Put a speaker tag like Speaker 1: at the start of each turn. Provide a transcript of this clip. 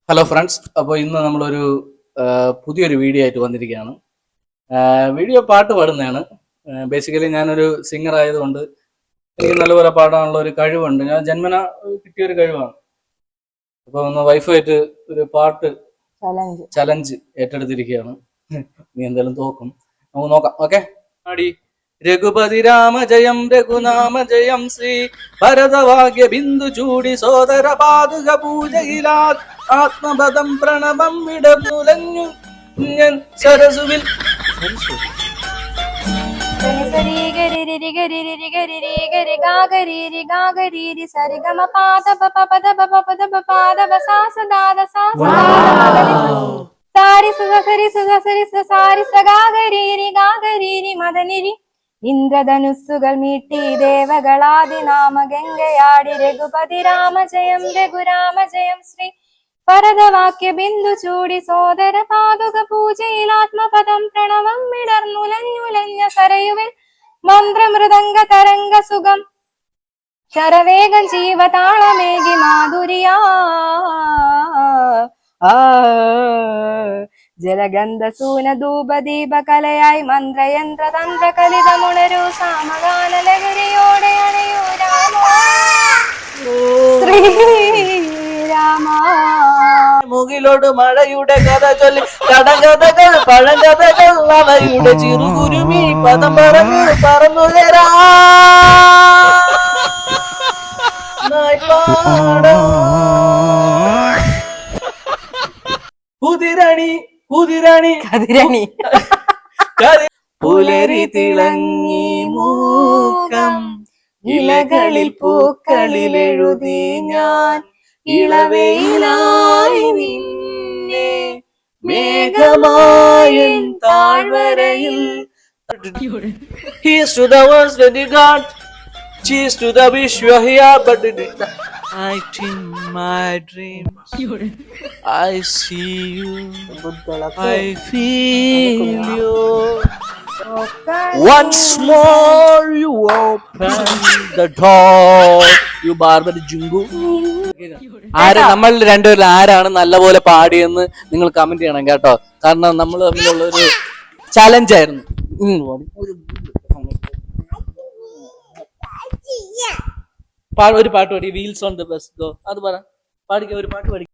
Speaker 1: Hello friends, അപ്പോൾ ഇന്ന് നമ്മളൊരു പുതിയൊരു വീഡിയോ ആയിട്ട് വന്നിരിക്കുകയാണ്. വീഡിയോ പാട്ട് പാടുന്നതാണ്. ബേസിക്കലി ഞാനൊരു സിംഗർ ആയതുകൊണ്ട് എനിക്ക് നല്ലപോലെ പാടാനുള്ള ഒരു കഴിവുണ്ട്. ഞാൻ ജന്മന കിട്ടിയൊരു കഴിവാണ്. അപ്പോൾ ഒന്ന് വൈഫായിട്ട് ഒരു പാട്ട് ചലഞ്ച് ഏറ്റെടുത്തിരിക്കുകയാണ്. നീ എന്തായാലും തോക്കും, നമുക്ക് നോക്കാം. ഓക്കെ, ആടി. രഘുപതി രാമ ജയം രഘുനാമ ജയം ശ്രീ ഭരതവാഗ്യ ബിന്ദു ചൂടി സോദര പാതുക പൂജയിലാ ആത്മപദം പ്രണവം വിടമുലഞ്ഞു ഞാൻ സരസുവിൽ
Speaker 2: ഇന്ദ്രധനുസ്സുകൾ മീട്ടി ദേവകളാദിനാമ ഗംഗയാടി രഘുപതി രാമ ജയം രഘുരാമ ജയം ശ്രീ ഭരതവാക്യ ബിന്ദു ചൂടി സോദര പാതുക പൂജയിൽ ആത്മപദം പ്രണവം വിടർന്നുലഞ്ഞുലഞ്ഞ സരയുവിൽ മന്ത്രമൃദംഗ തരംഗ സുഖം ശരവേഗം ജീവതാളമേകി മാധുരിയാ ജലഗന്ധ സൂന ധൂപ ദീപ കലയായി മന്ത്രയന്ത്ര തന്ത്ര കലിതമുണരൂ സാമഗാന ലഹരിയോടെ അണയൂ രാമ ശ്രീരാമ.
Speaker 1: മുകിലോട് മഴയുടെ കഥ ചൊല്ലി കടകഥകൾ പഴങ്കഥകൾ അവയുടെ ചിറുകുരുമി പദം പറഞ്ഞു പറന്നുയരാ കുതിരണി കുതിരണി
Speaker 2: കതിരണി
Speaker 1: പുലരി തിളങ്ങി മൂക്കം ഇലകളിൽ പൂക്കളിൽ എഴുതി ഞാൻ ഇളവയിലായി നിന്നെ മേഘമായൻ താഴ്വരയിൽ. Here's to the ones that you got, cheers to the wish you are here, but it is night in my dreams. I see you, I feel you. Once more you open the door, you barber jungu. നമ്മൾ രണ്ടുപേരിൽ ആരാണ് നല്ലപോലെ പാടിയെന്ന് നിങ്ങൾ comment ചെയ്യണം കേട്ടോ. കാരണം നമ്മൾ തമ്മിലുള്ള ഒരു ചലഞ്ച് ആയിരുന്നു. ഒരു പാട്ട് പാടി wheels on the bus go, അത് പാടിക്ക, ഒരു പാട്ട് പാടി.